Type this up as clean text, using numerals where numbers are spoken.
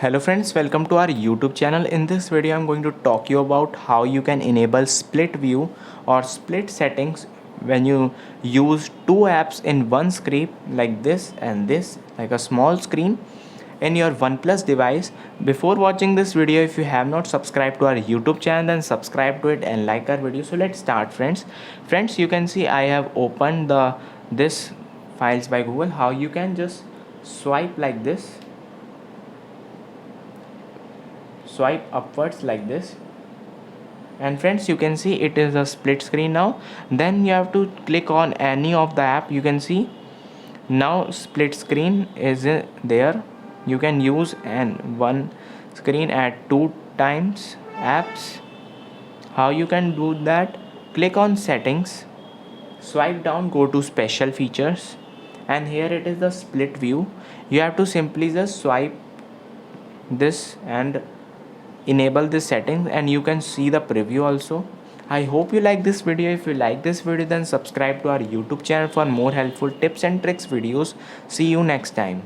Hello friends, welcome to our YouTube channel. In this video I'm going to talk you about how you can enable split view or split settings when you use two apps in one screen like this and this, like a small screen in your OnePlus device. Before watching this video, if you have not subscribed to our YouTube channel, then subscribe to it and like our video. So let's start friends. Friends, you can see I have opened this files by Google. How you can just swipe like this, swipe upwards like this, and friends you can see it is a split screen now. Then you have to click on any of the app. You can see now split screen is there. You can use and one screen at two times apps. How you can do that? Click on settings, swipe down, go to special features, and here it is the split view. You have to simply just swipe this and enable this setting, and you can see the preview also. I hope you like this video. If you like this video, then subscribe to our YouTube channel for more helpful tips and tricks videos. See you next time.